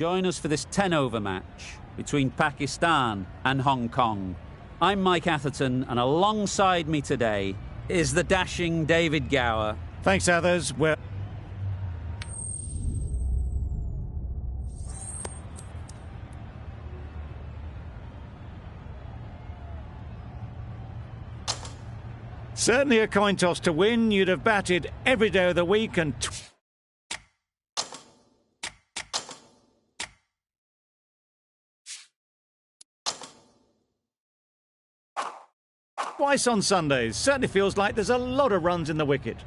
Join us for this 10-over match between Pakistan and Hong Kong. I'm Mike Atherton, and alongside me today is the dashing David Gower. Thanks, Athers. Certainly a coin toss to win. You'd have batted every day of the week and twice on Sundays. Certainly feels like there's a lot of runs in the wicket.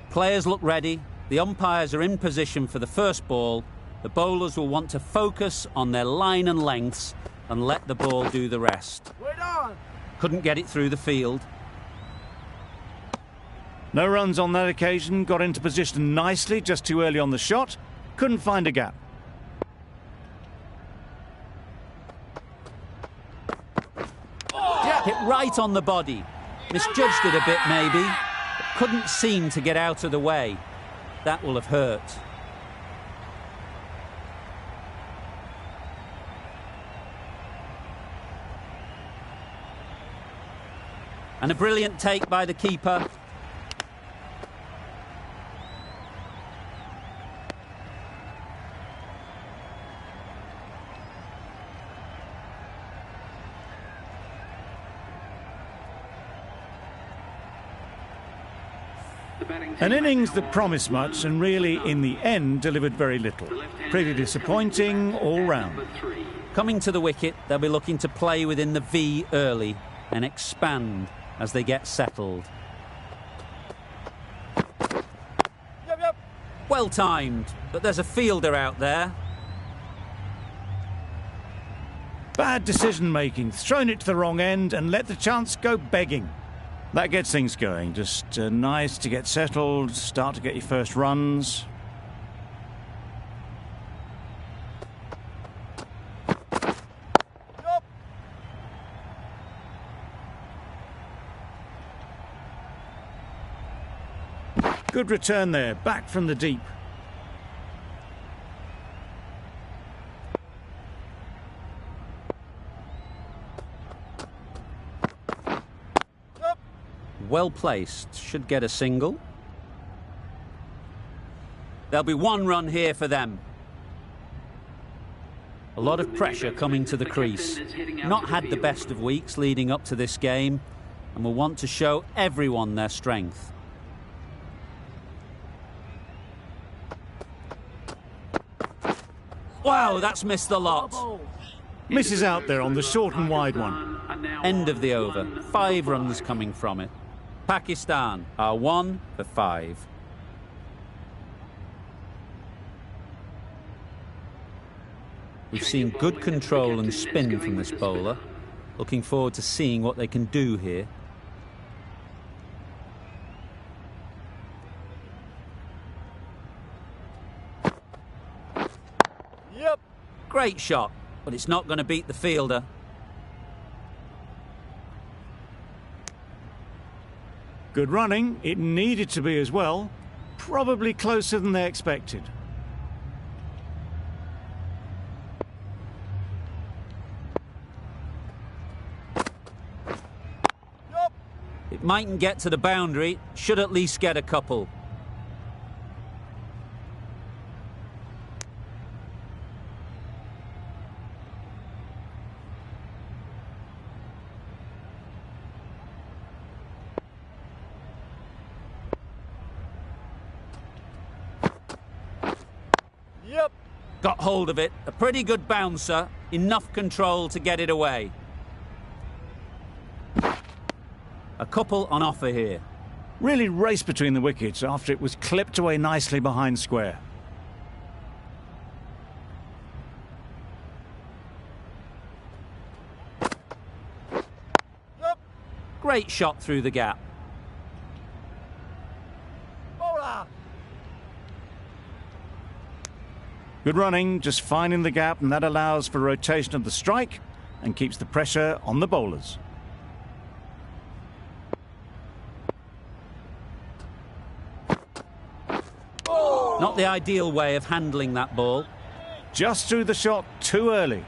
Players look ready. The umpires are in position for the first ball. The bowlers will want to focus on their line and lengths and let the ball do the rest. Couldn't get it through the field. No runs on that occasion. Got into position nicely, just too early on the shot. Couldn't find a gap. Hit right on the body. Misjudged it a bit maybe, but couldn't seem to get out of the way. That will have hurt. And a brilliant take by the keeper. An innings that promised much and really, in the end, delivered very little. Pretty disappointing all round. Coming to the wicket, they'll be looking to play within the V early and expand as they get settled. Well timed, but there's a fielder out there. Bad decision-making. Thrown it to the wrong end and let the chance go begging. That gets things going. Just nice to get settled, start to get your first runs. Good return there, back from the deep. Well placed, should get a single. There'll be one run here for them. A lot of pressure coming to the crease. Not had the best of weeks leading up to this game, and will want to show everyone their strength. Wow, that's missed the lot. Misses out there on the short and wide one. End of the over. 5 runs coming from it. Pakistan are 1 for 5. We've seen good control and spin from this bowler. Looking forward to seeing what they can do here. Yep. Great shot, but it's not going to beat the fielder. Good running. It needed to be as well. Probably closer than they expected. It mightn't get to the boundary, should at least get a couple. Yep. Got hold of it. A pretty good bouncer. Enough control to get it away. A couple on offer here. Really raced between the wickets after it was clipped away nicely behind square. Yep. Great shot through the gap. Good running, just finding the gap, and that allows for rotation of the strike and keeps the pressure on the bowlers. Not the ideal way of handling that ball. Just threw the shot too early.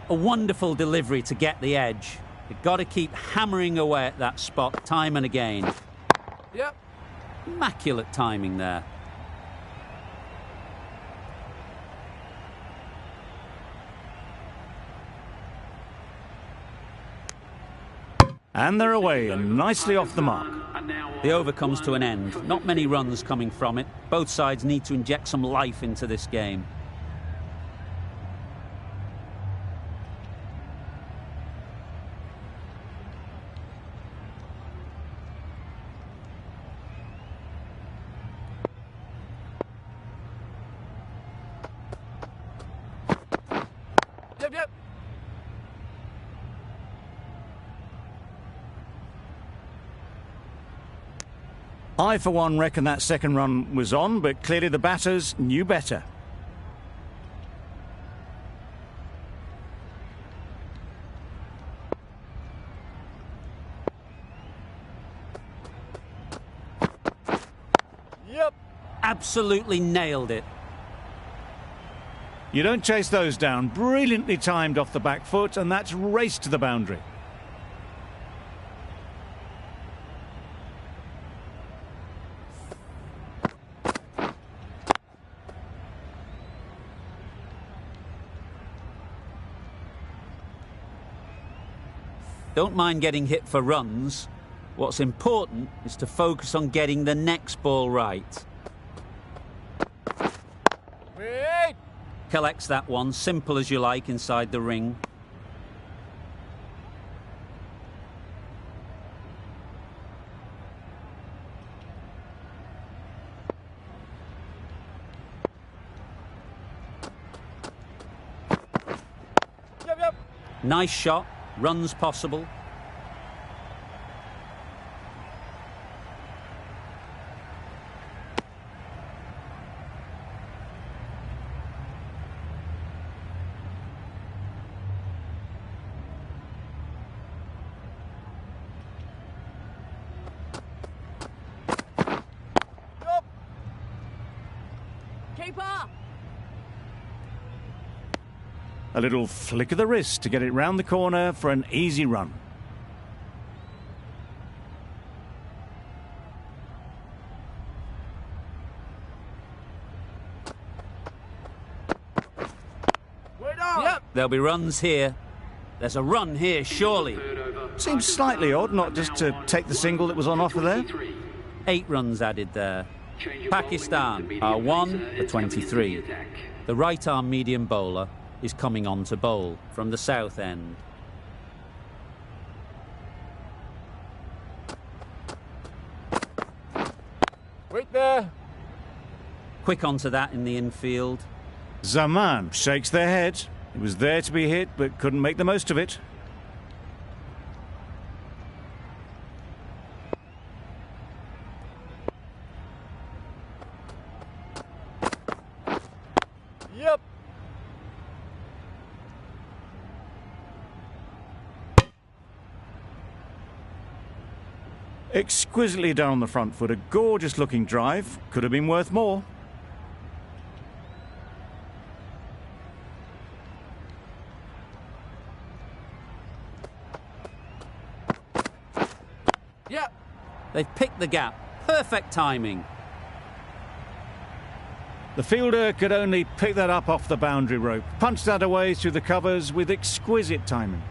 A wonderful delivery to get the edge. You've got to keep hammering away at that spot time and again. Yep. Immaculate timing there. And they're away and nicely off the mark. The over comes to an end. Not many runs coming from it. Both sides need to inject some life into this game. Yep. I, for one, reckon that second run was on, but clearly the batters knew better. Yep. Absolutely nailed it. You don't chase those down. Brilliantly timed off the back foot, and that's raced to the boundary. Don't mind getting hit for runs. What's important is to focus on getting the next ball right. Wait. Collects that one, simple as you like, inside the ring. Yep. Nice shot, runs possible. Keeper. A little flick of the wrist to get it round the corner for an easy run. Wait on. Yep. There'll be runs here. There's a run here, surely. Seems slightly odd not just to take the single that was on offer there. 8 runs added there. Pakistan are 1 for 23. The right-arm medium bowler is coming on to bowl from the south end. Wait there. Quick onto that in the infield. Zaman shakes their head. It was there to be hit, but couldn't make the most of it. Yep. Exquisitely done on the front foot. A gorgeous looking drive. Could have been worth more. Yep. They've picked the gap. Perfect timing. The fielder could only pick that up off the boundary rope. Punched that away through the covers with exquisite timing.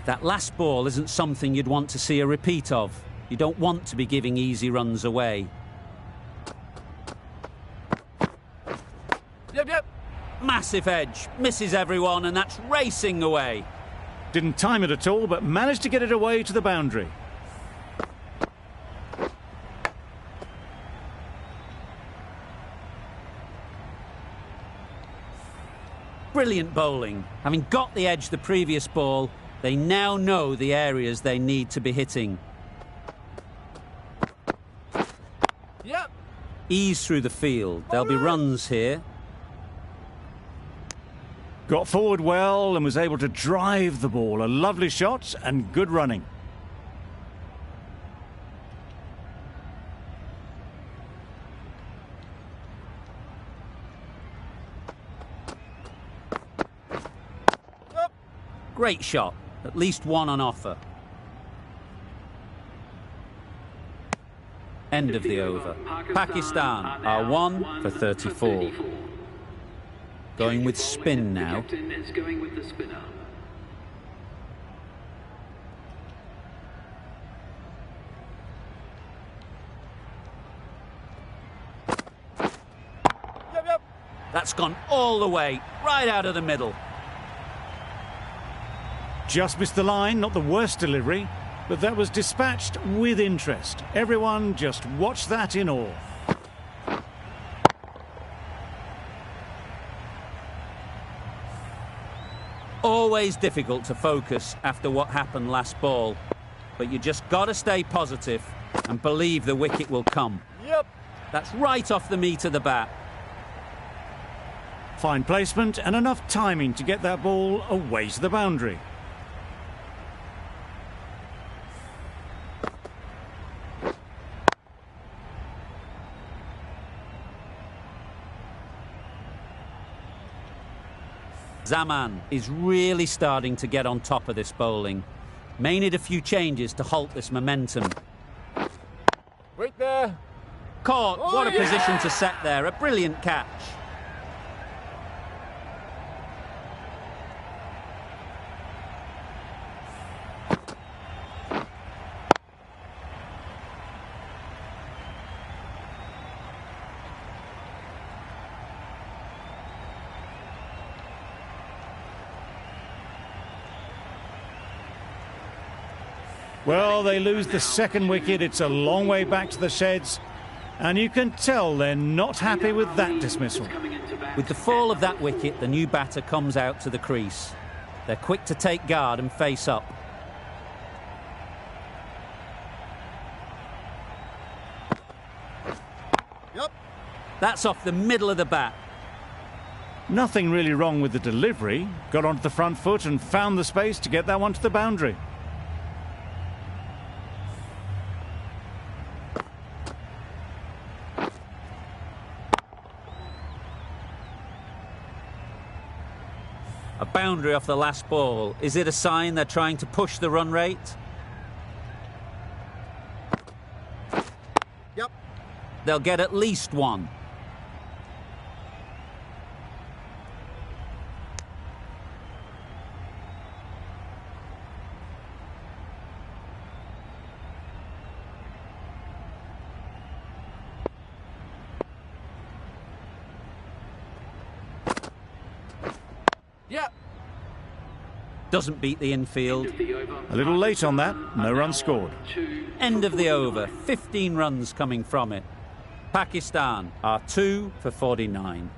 That last ball isn't something you'd want to see a repeat of. You don't want to be giving easy runs away. Yep. Massive edge, misses everyone, and that's racing away. Didn't time it at all, but managed to get it away to the boundary. Brilliant bowling. Having got the edge the previous ball, they now know the areas they need to be hitting. Yep. Ease through the field. There'll be runs here. Got forward well and was able to drive the ball. A lovely shot and good running. Great shot. At least one on offer. End of the over. Pakistan are 1 for 34. Going with spin now. That's gone all the way, right out of the middle. Just missed the line, not the worst delivery, but that was dispatched with interest. Everyone just watched that in awe. Always difficult to focus after what happened last ball, but you just got to stay positive and believe the wicket will come. Yep. That's right off the meat of the bat. Fine placement and enough timing to get that ball away to the boundary. Zaman is really starting to get on top of this bowling. May need a few changes to halt this momentum. Wait there. Caught. What a position to set there. A brilliant catch. Well, they lose the second wicket. It's a long way back to the sheds. And you can tell they're not happy with that dismissal. With the fall of that wicket, the new batter comes out to the crease. They're quick to take guard and face up. Yep. That's off the middle of the bat. Nothing really wrong with the delivery. Got onto the front foot and found the space to get that one to the boundary. A boundary off the last ball. Is it a sign they're trying to push the run rate? Yep. They'll get at least one. Yep. Doesn't beat the infield. A little late on that. No run scored. End of the over. 15 runs coming from it. Pakistan are 2 for 49.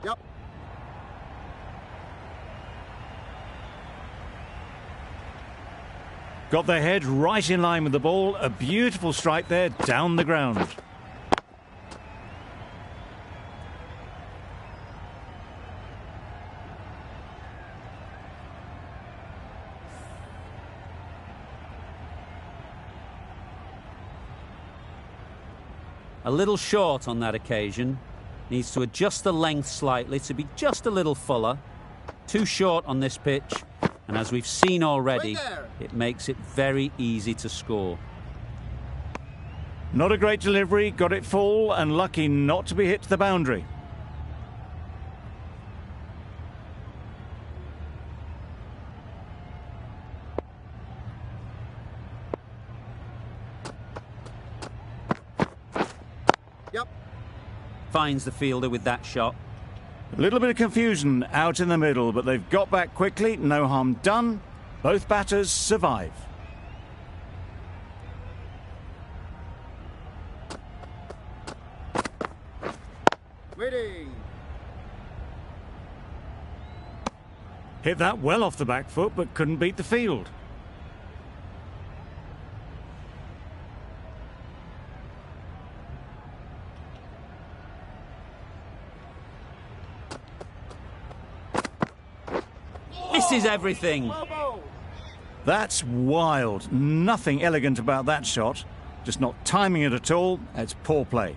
Yep. Got their head right in line with the ball. A beautiful strike there down the ground. A little short on that occasion. Needs to adjust the length slightly to be just a little fuller. Too short on this pitch. And as we've seen already, it makes it very easy to score. Not a great delivery, got it full and lucky not to be hit to the boundary. Yep. Finds the fielder with that shot. A little bit of confusion out in the middle, but they've got back quickly, no harm done. Both batters survive. Waiting. Hit that well off the back foot, but couldn't beat the field. misses everything. That's wild. Nothing elegant about that shot. Just not timing it at all. It's poor play.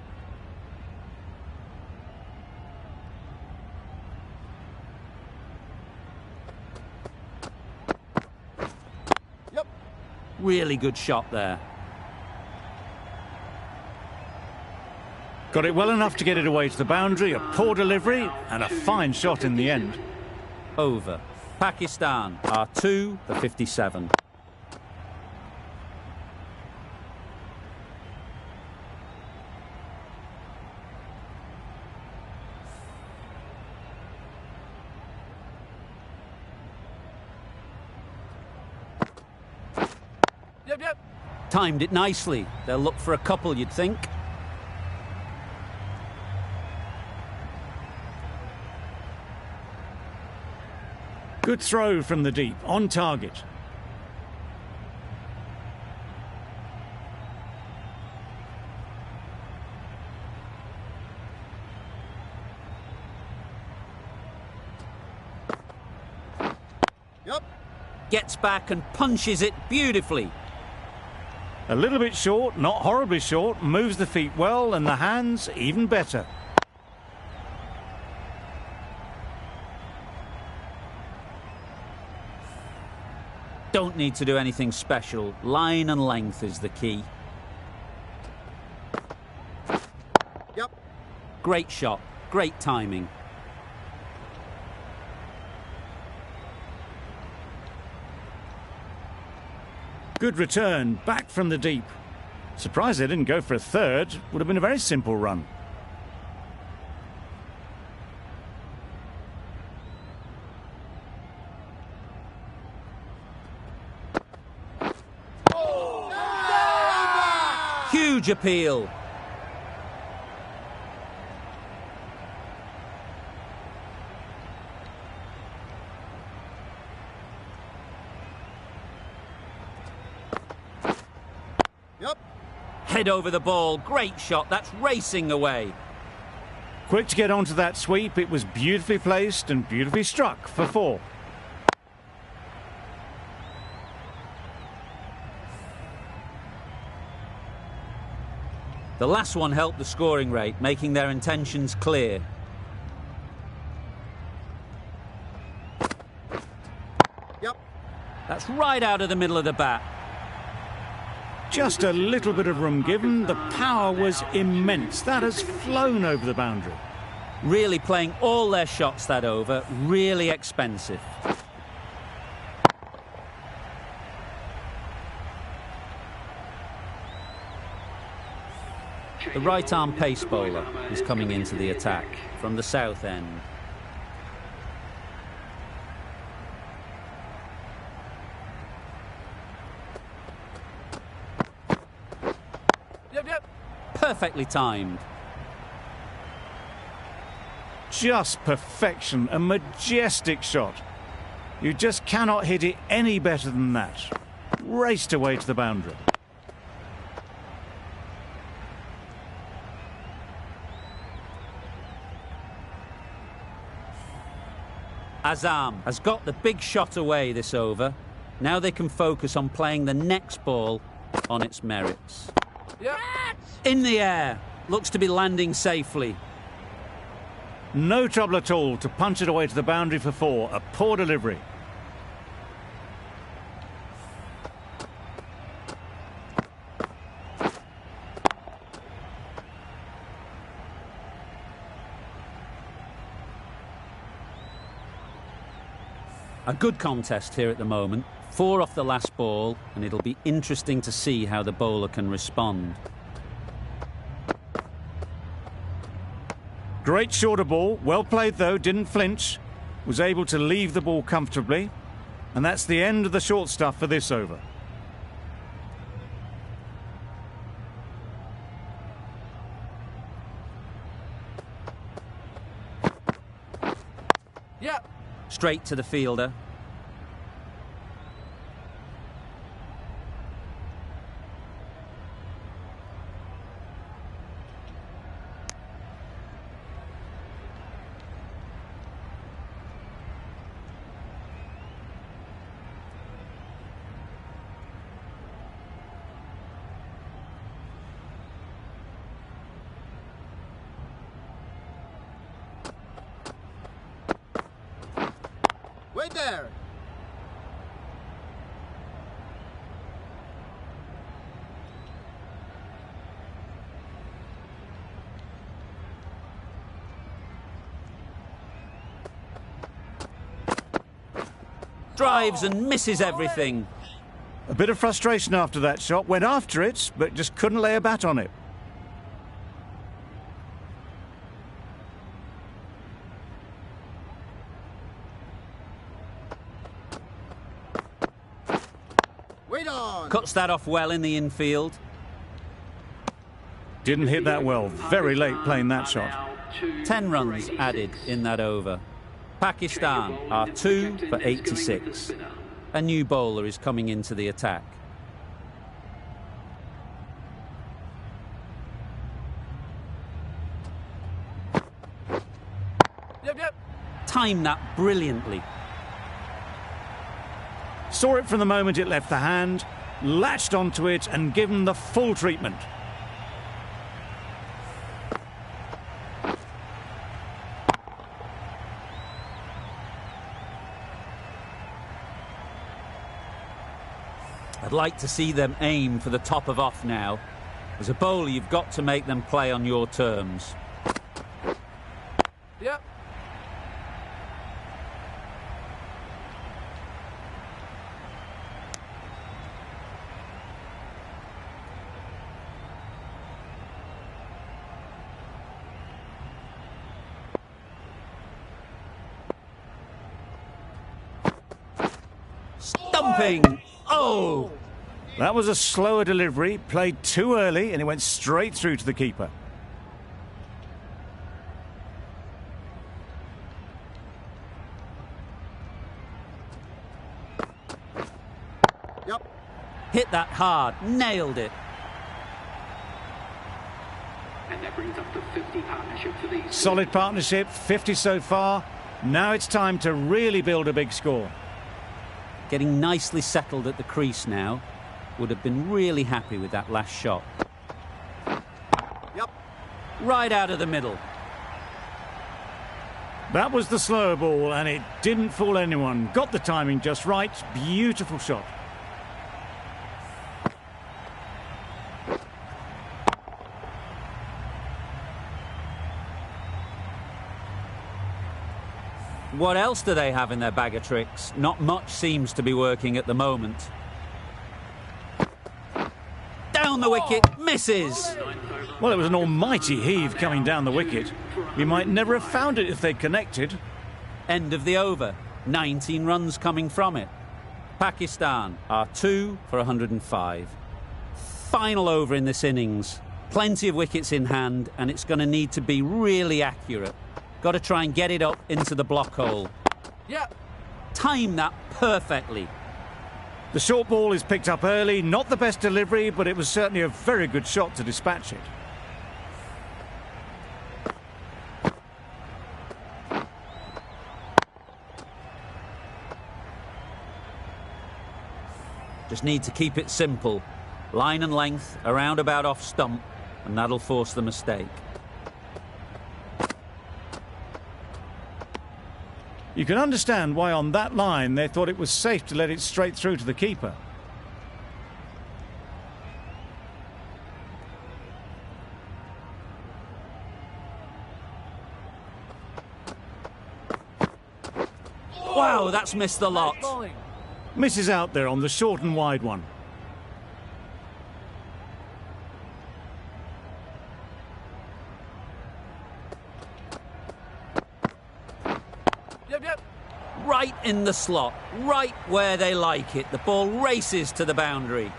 Yep. Really good shot there. Got it well enough to get it away to the boundary. A poor delivery and a fine shot in the end. Over. Pakistan are 2 for 57. Yep. Timed it nicely. They'll look for a couple, you'd think. Good throw from the deep, on target. Yep. Gets back and punches it beautifully. A little bit short, not horribly short, moves the feet well and the hands even better. Don't need to do anything special. Line and length is the key. Yep. Great shot. Great timing. Good return, back from the deep. Surprised they didn't go for a third. Would have been a very simple run. Huge appeal. Yep. Head over the ball. Great shot. That's racing away. Quick to get onto that sweep. It was beautifully placed and beautifully struck for 4. The last one helped the scoring rate, making their intentions clear. Yep. That's right out of the middle of the bat. Just a little bit of room given. The power was immense. That has flown over the boundary. Really playing all their shots that over. Really expensive. The right-arm pace bowler is coming into the attack from the south end. Yep. Perfectly timed. Just perfection. A majestic shot. You just cannot hit it any better than that. Raced away to the boundary. Azam has got the big shot away this over. Now they can focus on playing the next ball on its merits. Yep. In the air. Looks to be landing safely. No trouble at all to punch it away to the boundary for 4. A poor delivery. A good contest here at the moment. 4 off the last ball, and it'll be interesting to see how the bowler can respond. Great shorter ball. Well played though, didn't flinch. Was able to leave the ball comfortably. And that's the end of the short stuff for this over. Yep. Straight to the fielder. Wait there. Drives and misses everything. A bit of frustration after that shot. Went after it, but just couldn't lay a bat on it. Wait on. Cuts that off well in the infield. Didn't hit that well. Very late playing that shot. 10 runs added in that over. Pakistan are 2 for 86. A new bowler is coming into the attack. Yep. Timed that brilliantly. Saw it from the moment it left the hand, latched onto it and given the full treatment. I'd like to see them aim for the top of off now. As a bowler, you've got to make them play on your terms. Yep. Stumping! Oh! That was a slower delivery, played too early, and it went straight through to the keeper. Yep. Hit that hard, nailed it. And that brings up the 50 partnership for these. Solid partnership, 50 so far. Now it's time to really build a big score. Getting nicely settled at the crease now. Would have been really happy with that last shot. Yep. Right out of the middle. That was the slower ball, and it didn't fool anyone. Got the timing just right. Beautiful shot. What else do they have in their bag of tricks? Not much seems to be working at the moment. Down the wicket, misses. Well, it was an almighty heave coming down the wicket. You might never have found it if they'd connected. End of the over. 19 runs coming from it. Pakistan are 2 for 105. Final over in this innings. Plenty of wickets in hand, and it's going to need to be really accurate. Got to try and get it up into the block hole. Yep. Time that perfectly. The short ball is picked up early. Not the best delivery, but it was certainly a very good shot to dispatch it. Just need to keep it simple. Line and length, around about off stump, and that'll force the mistake. You can understand why on that line they thought it was safe to let it straight through to the keeper. Wow, that's missed the lot. Misses out there on the short and wide one. Yep. Right in the slot, right where they like it. The ball races to the boundary.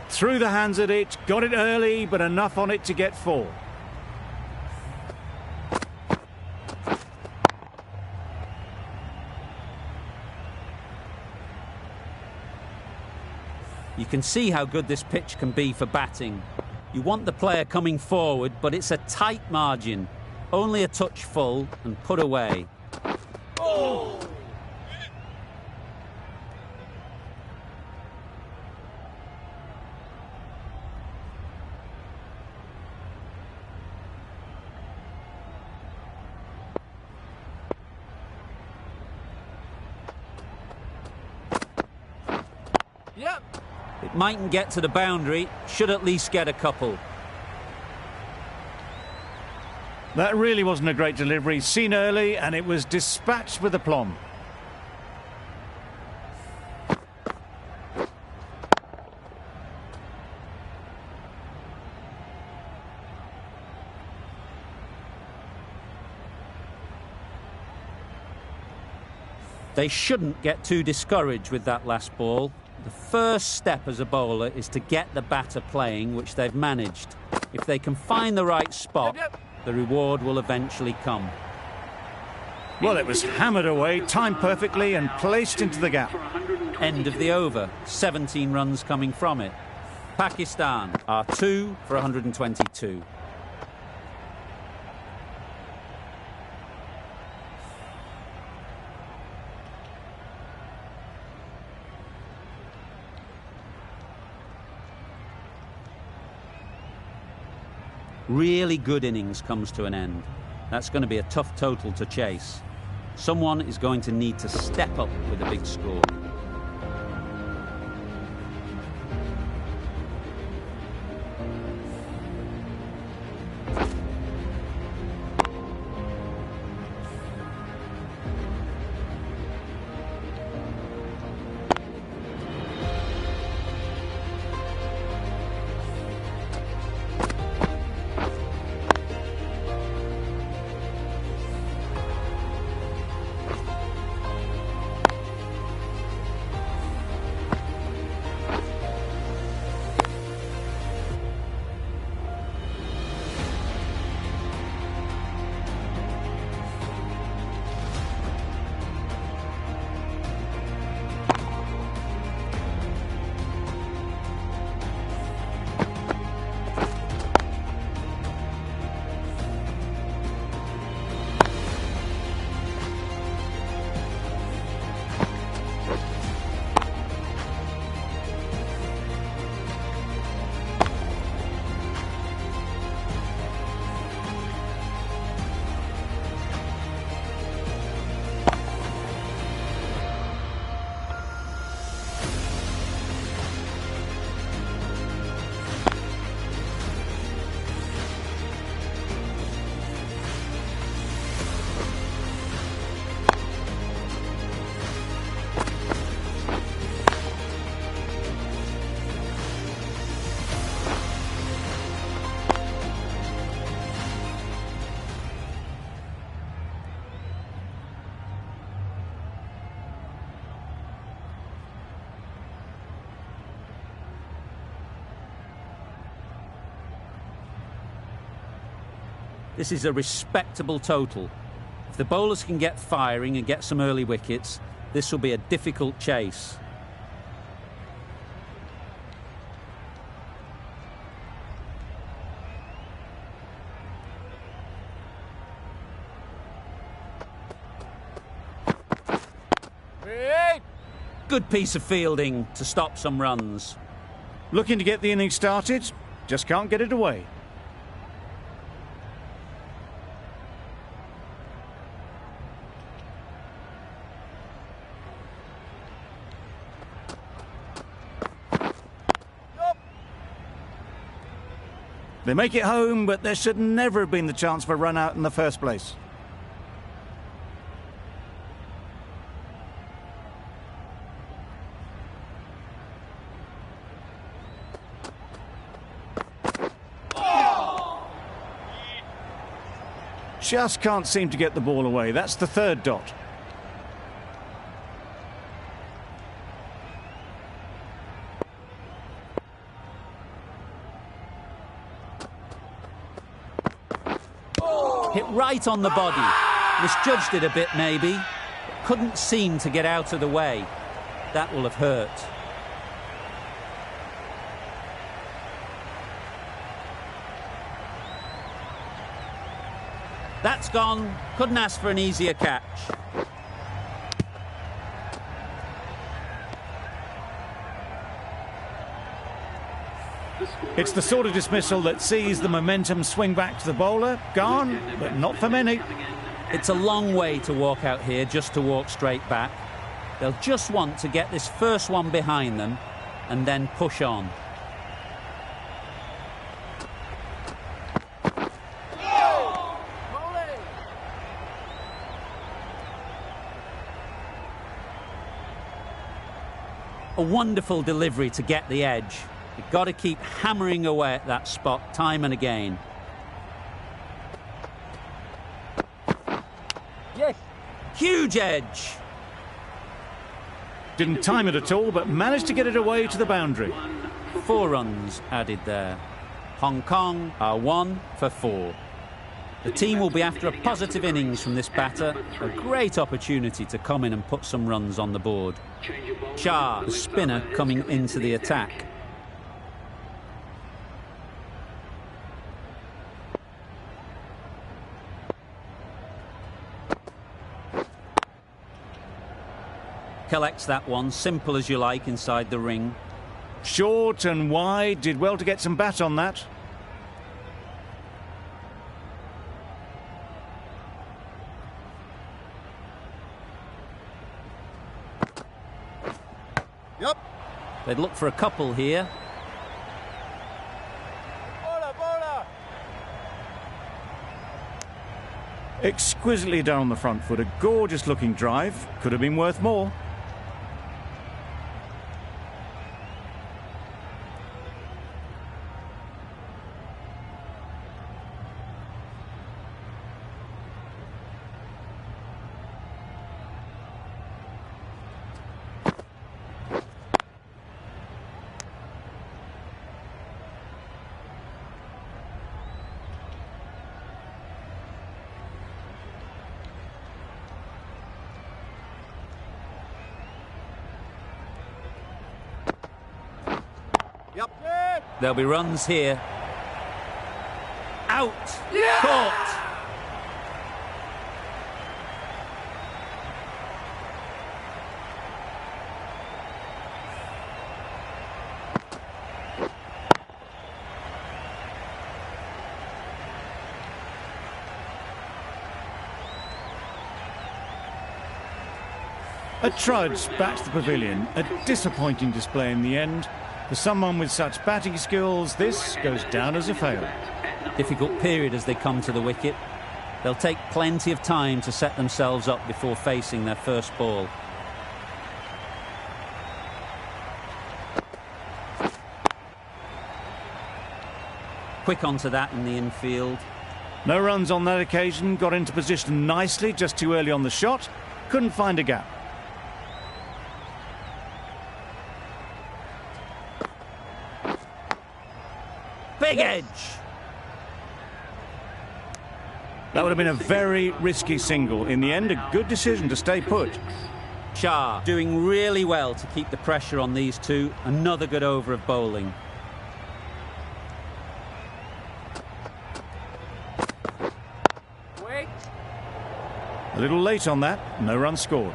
Threw the hands at it, got it early, but enough on it to get 4. You can see how good this pitch can be for batting. You want the player coming forward, but it's a tight margin. Only a touch full and put away. Oh. Yep. It mightn't get to the boundary, should at least get a couple. That really wasn't a great delivery. Seen early, and it was dispatched with aplomb. They shouldn't get too discouraged with that last ball. The first step as a bowler is to get the batter playing, which they've managed. If they can find the right spot, the reward will eventually come. Well, it was hammered away, timed perfectly and placed into the gap. End of the over, 17 runs coming from it. Pakistan are 2 for 122. Really good innings comes to an end. That's going to be a tough total to chase. Someone is going to need to step up with a big score. This is a respectable total. If the bowlers can get firing and get some early wickets, this will be a difficult chase. Good piece of fielding to stop some runs. Looking to get the innings started, just can't get it away. They make it home, but there should never have been the chance for a run out in the first place. Just can't seem to get the ball away. That's the third dot. Hit right on the body. Misjudged it a bit, maybe. Couldn't seem to get out of the way. That will have hurt. That's gone. Couldn't ask for an easier catch. It's the sort of dismissal that sees the momentum swing back to the bowler. Gone, but not for many. It's a long way to walk out here just to walk straight back. They'll just want to get this first one behind them and then push on. A wonderful delivery to get the edge. You've got to keep hammering away at that spot time and again. Yes. Huge edge. Didn't time it at all, but managed to get it away to the boundary. 4 runs added there. Hong Kong are 1 for 4. The team will be after a positive innings from this batter. A great opportunity to come in and put some runs on the board. Shah, the spinner, coming into the attack. Collects that one, simple as you like, inside the ring. Short and wide, did well to get some bat on that. Yep. They'd look for a couple here. Bola. Exquisitely done on the front foot. A gorgeous looking drive. Could have been worth more. Yep. There'll be runs here. Out! Caught! A trudge back to the pavilion. A disappointing display in the end. For someone with such batting skills, this goes down as a fail. Difficult period as they come to the wicket. They'll take plenty of time to set themselves up before facing their first ball. Quick onto that in the infield. No runs on that occasion. Got into position nicely, just too early on the shot. Couldn't find a gap. Big edge! That would have been a very risky single. In the end, a good decision to stay put. Shah doing really well to keep the pressure on these two. Another good over of bowling. Wait. A little late on that. No run scored.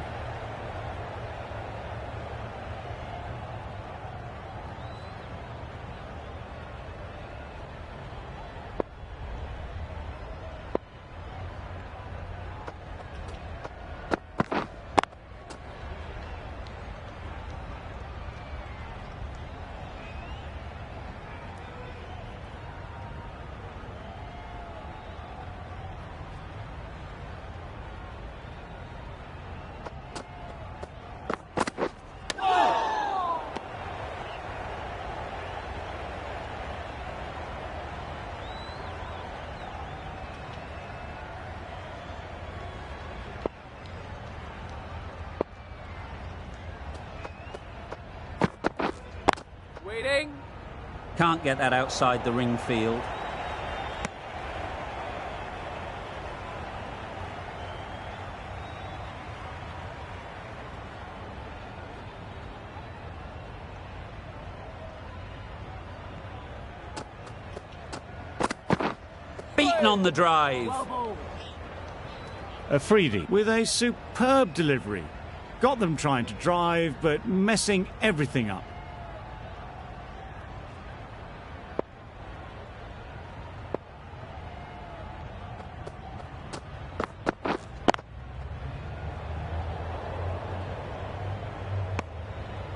Waiting. Can't get that outside the ring field. Beaten on the drive. Afridi with a superb delivery. Got them trying to drive, but messing everything up.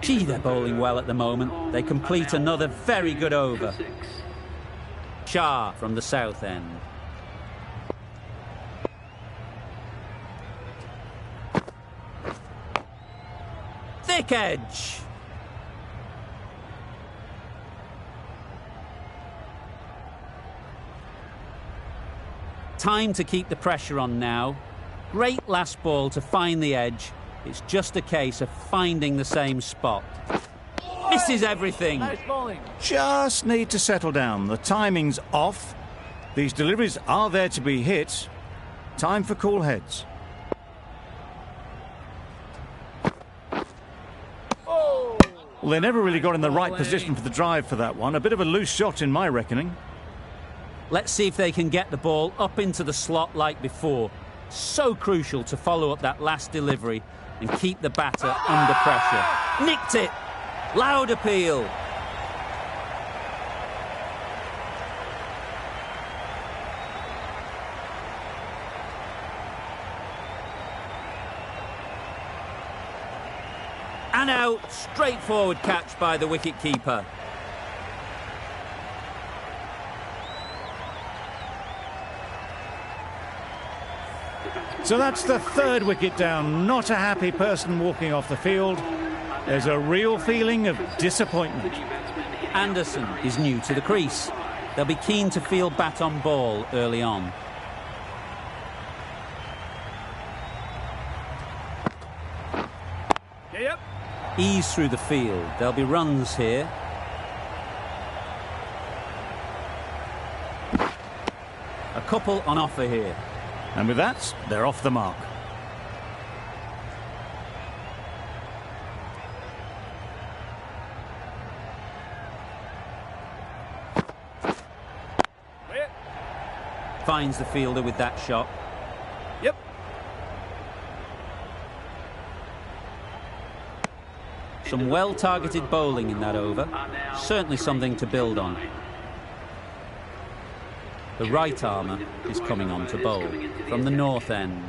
Gee, they're bowling well at the moment. They complete another very good over. Shah from the south end. Thick edge. Time to keep the pressure on now. Great last ball to find the edge. It's just a case of finding the same spot. Misses everything. Nice bowling. Just need to settle down. The timing's off. These deliveries are there to be hit. Time for cool heads. Oh! Well, they never really got in the right position for the drive for that one. A bit of a loose shot in my reckoning. Let's see if they can get the ball up into the slot like before. So crucial to follow up that last delivery and keep the batter under pressure. Nicked it! Loud appeal. And out. Straightforward catch by the wicket-keeper. So that's the third wicket down. Not a happy person walking off the field. There's a real feeling of disappointment. Anderson is new to the crease. They'll be keen to field bat on ball early on. Yep. Ease through the field. There'll be runs here. A couple on offer here. And with that, they're off the mark. Finds the fielder with that shot. Yep. Some well-targeted bowling in that over. Certainly something to build on. The right armour is coming on to bowl from the north end.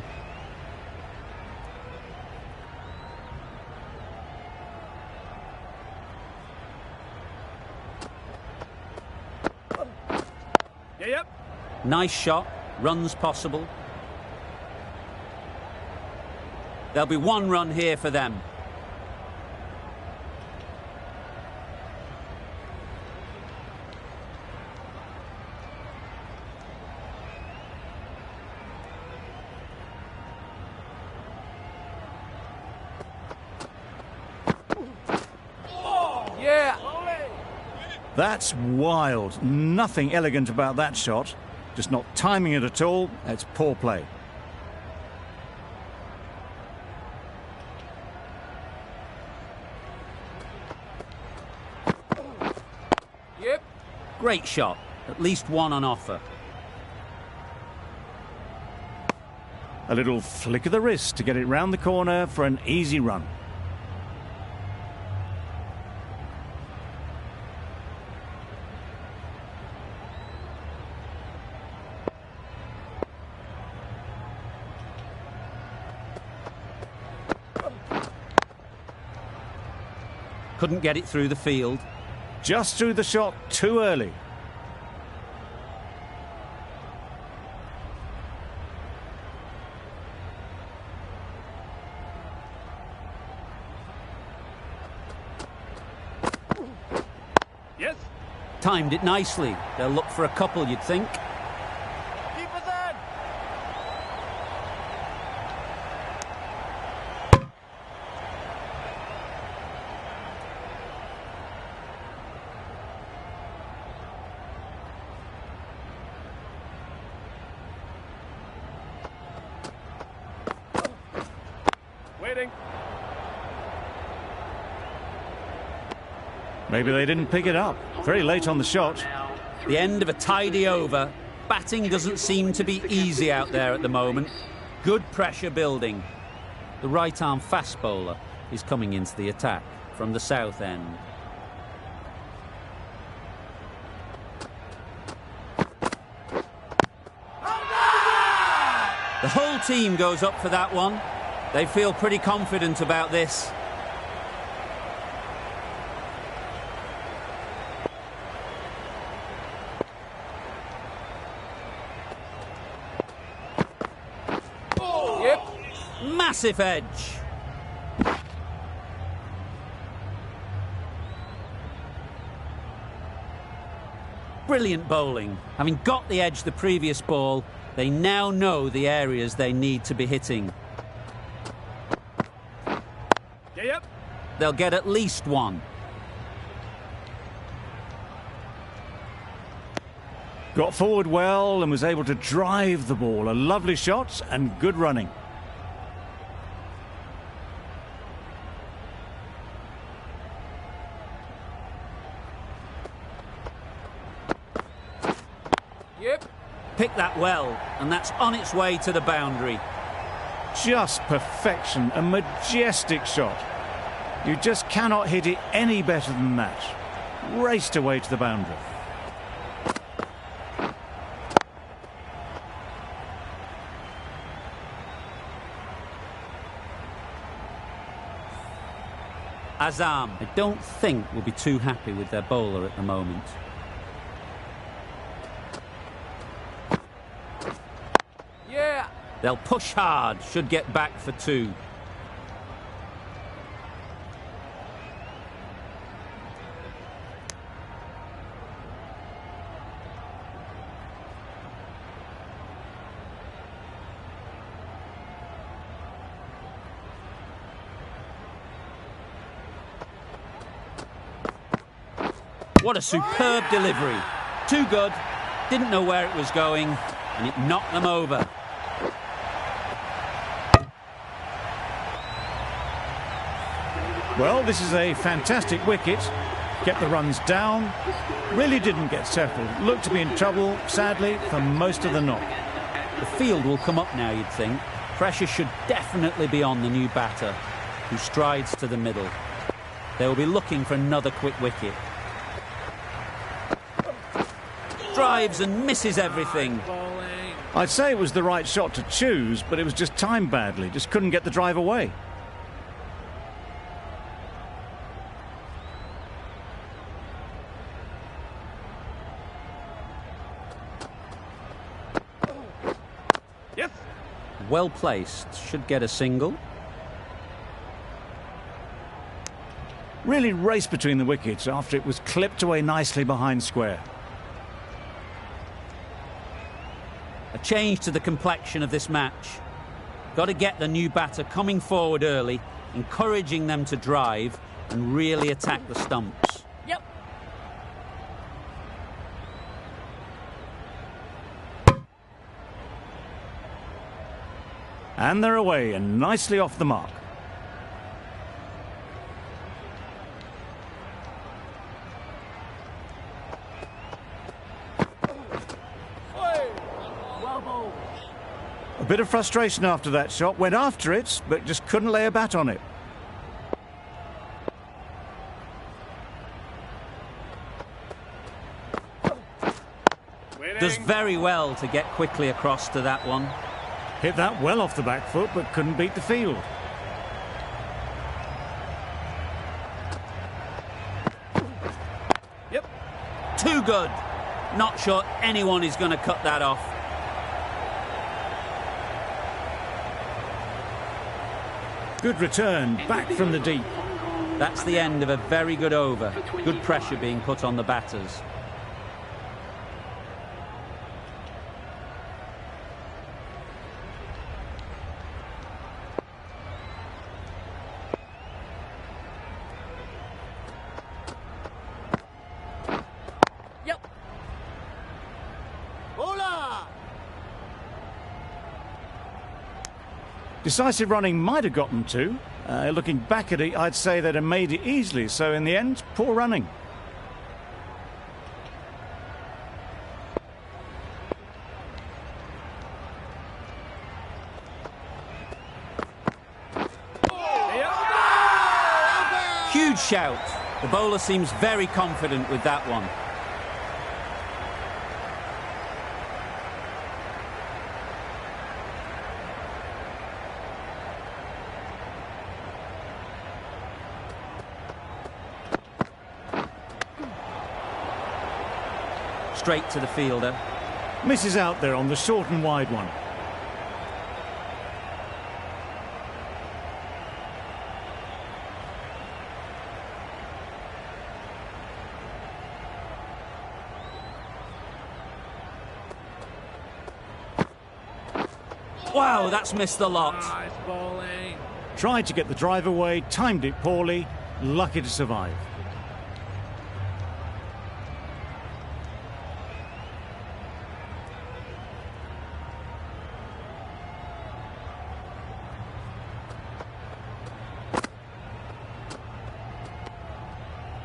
Yep. Nice shot, runs possible. There'll be one run here for them. Yeah. That's wild. Nothing elegant about that shot. Just not timing it at all. It's poor play. Yep. Great shot. At least one on offer. A little flick of the wrist to get it round the corner for an easy run. Couldn't get it through the field. Just threw the shot too early. Yes. Timed it nicely. They'll look for a couple, you'd think. Keep us in. Waiting. Maybe they didn't pick it up. Very late on the shot. The end of a tidy over. Batting doesn't seem to be easy out there at the moment. Good pressure building. The right-arm fast bowler is coming into the attack from the south end. The whole team goes up for that one. They feel pretty confident about this. Massive edge. Brilliant bowling. Having got the edge the previous ball, they now know the areas they need to be hitting. Yep. They'll get at least one. Got forward well and was able to drive the ball. A lovely shot and good running. Yep. Picked that well, and that's on its way to the boundary. Just perfection, a majestic shot. You just cannot hit it any better than that. Raced away to the boundary. Azam, I don't think, will be too happy with their bowler at the moment. Yeah. They'll push hard, should get back for two. What a superb delivery. Too good, didn't know where it was going, and it knocked them over. Well, this is a fantastic wicket. Kept the runs down. Really didn't get settled. Looked to be in trouble, sadly, for most of the knock. The field will come up now, you'd think. Pressure should definitely be on the new batter, who strides to the middle. They will be looking for another quick wicket. Drives and misses everything. I'd say it was the right shot to choose, but it was just timed badly. Just couldn't get the drive away. Yes. Well placed, should get a single. Really raced between the wickets after it was clipped away nicely behind square. A change to the complexion of this match. Got to get the new batter coming forward early, encouraging them to drive and really attack the stumps. Yep. And they're away and nicely off the mark. A bit of frustration after that shot. Went after it, but just couldn't lay a bat on it. Does very well to get quickly across to that one. Hit that well off the back foot, but couldn't beat the field. Yep. Too good. Not sure anyone is going to cut that off. Good return, back from the deep. That's the end of a very good over. Good pressure being put on the batters. Yep. Hola. Decisive running might have got them to. Looking back at it, I'd say they'd have made it easily. So in the end, poor running. Huge shout. The bowler seems very confident with that one. Straight to the fielder. Misses out there on the short and wide one. Wow, that's missed the lot. Nice bowling. Tried to get the drive away, timed it poorly, lucky to survive.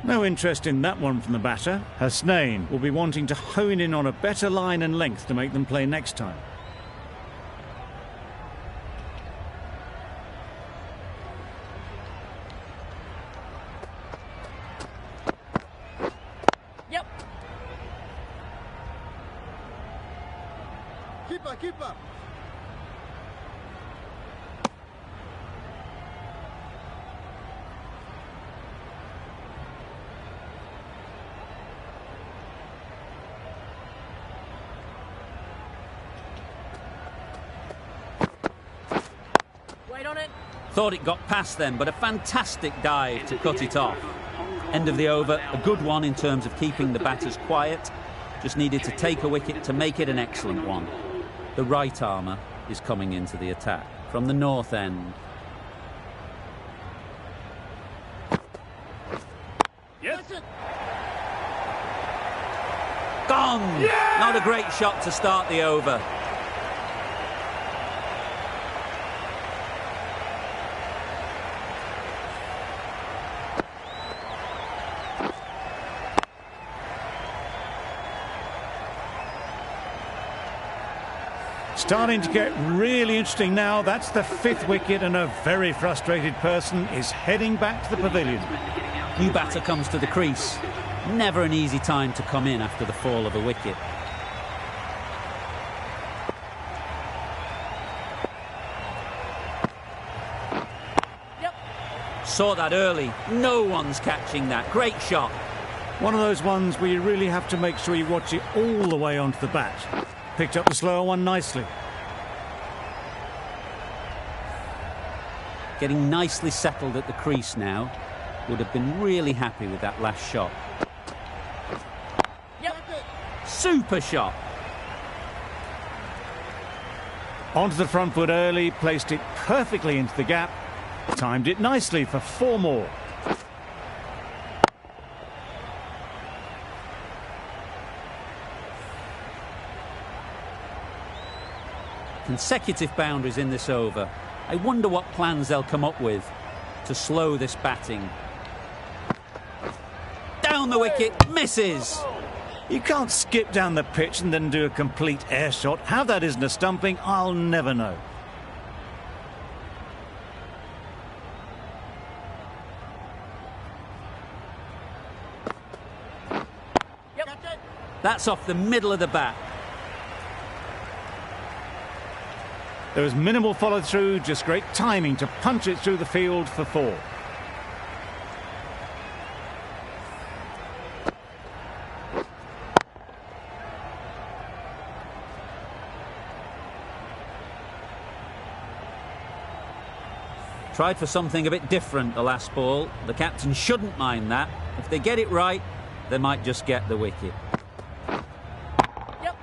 No interest in that one from the batter. Hasnain will be wanting to hone in on a better line and length to make them play next time. Yep. Keeper. Wait on it. Thought it got past them, but a fantastic dive to cut it off. End of the over, a good one in terms of keeping the batters quiet. Just needed to take a wicket to make it an excellent one. The right armour is coming into the attack from the north end. Yes. Gone! Yeah! Not a great shot to start the over. Starting to get really interesting now. That's the 5th wicket, and a very frustrated person is heading back to the pavilion. New batter comes to the crease. Never an easy time to come in after the fall of a wicket. Yep. Saw that early. No one's catching that. Great shot. One of those ones where you really have to make sure you watch it all the way onto the bat. Picked up the slower one nicely. Getting nicely settled at the crease now. Would have been really happy with that last shot. Yep. Super shot. Onto the front foot early, placed it perfectly into the gap. Timed it nicely for 4 more. Consecutive boundaries in this over. I wonder what plans they'll come up with to slow this batting. Down the wicket, misses. You can't skip down the pitch and then do a complete air shot. How that isn't a stumping, I'll never know. Yep. That's off the middle of the bat. There was minimal follow-through, just great timing to punch it through the field for 4. Tried for something a bit different the last ball. The captain shouldn't mind that. If they get it right, they might just get the wicket. Yep.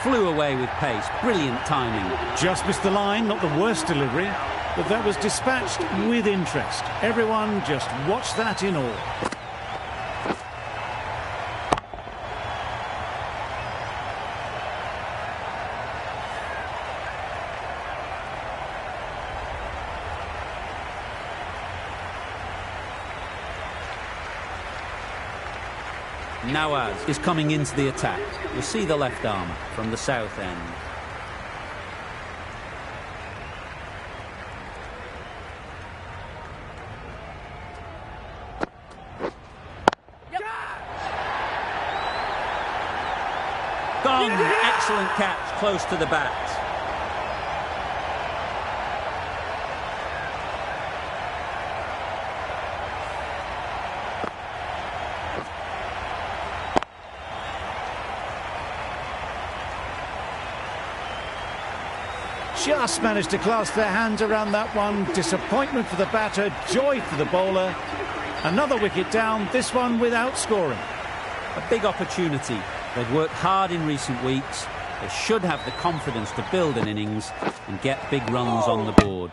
Flew away with pace. Brilliant timing. Just missed the line, not the worst delivery, but that was dispatched with interest. Everyone just watched that in awe. Nawaz is coming into the attack. You'll see the left arm from the south end. Yep. Gone! Excellent catch, close to the bat. Just managed to clasp their hands around that one. Disappointment for the batter, joy for the bowler. Another wicket down, this one without scoring. A big opportunity. They've worked hard in recent weeks. They should have the confidence to build an innings and get big runs on the board.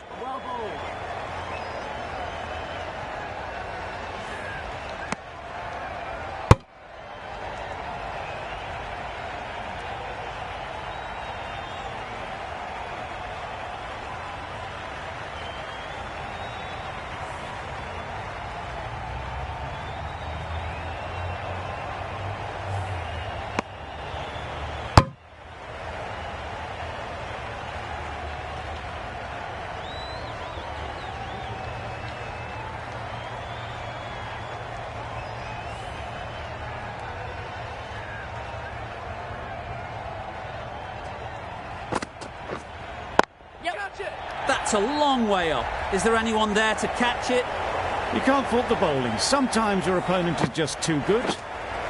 That's a long way up. Is there anyone there to catch it? You can't fault the bowling. Sometimes your opponent is just too good.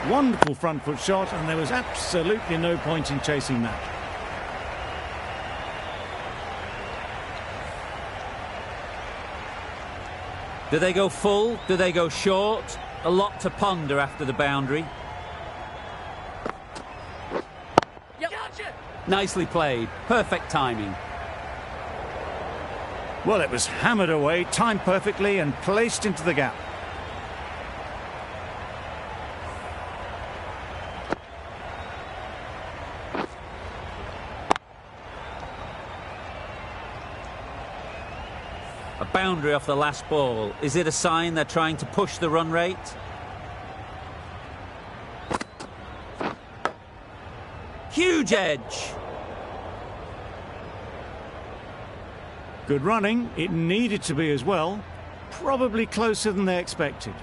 Wonderful front foot shot, and there was absolutely no point in chasing that. Do they go full? Do they go short? A lot to ponder after the boundary. Yep. Nicely played. Perfect timing. Well, it was hammered away, timed perfectly and placed into the gap. A boundary off the last ball. Is it a sign they're trying to push the run rate? Huge edge. Good running. It needed to be as well. Probably closer than they expected.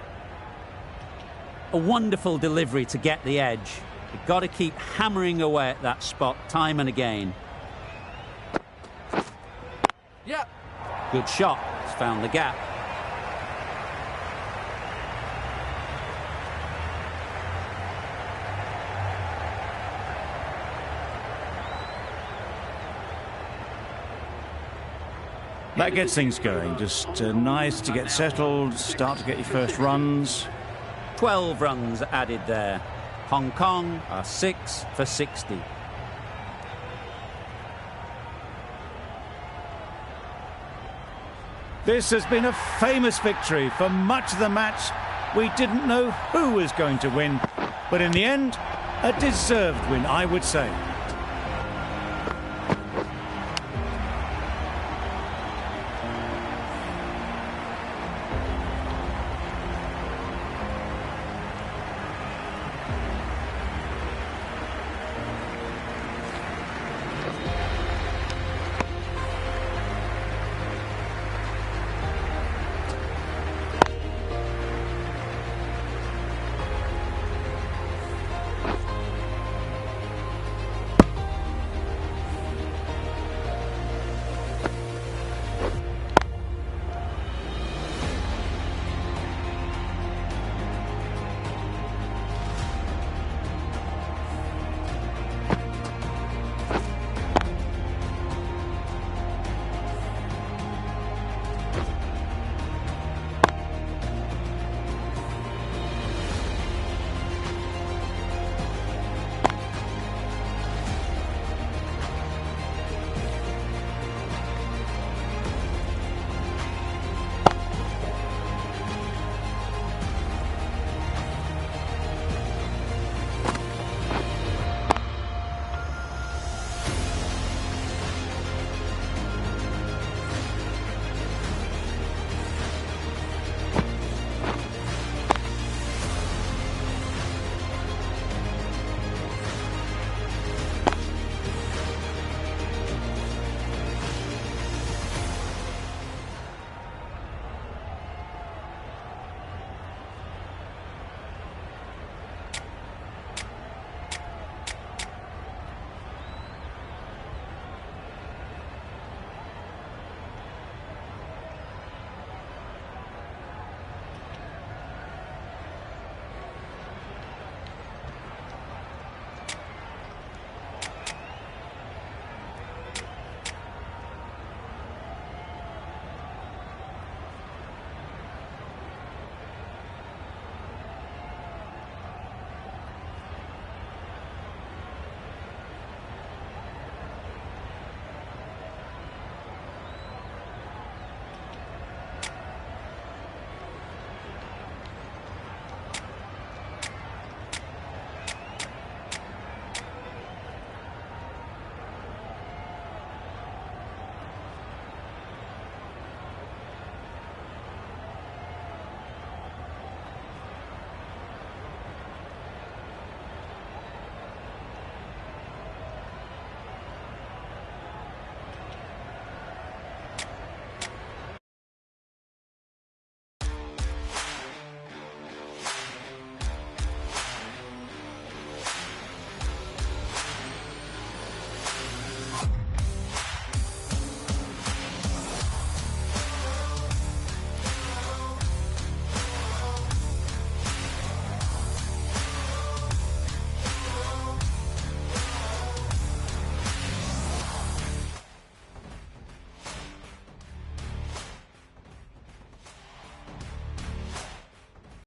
A wonderful delivery to get the edge. You've got to keep hammering away at that spot time and again. Yep. Good shot. It's found the gap. That gets things going. Just nice to get settled, start to get your first runs. 12 runs added there. Hong Kong are 6 for 60. This has been a famous victory. For much of the match, we didn't know who was going to win. But in the end, a deserved win, I would say.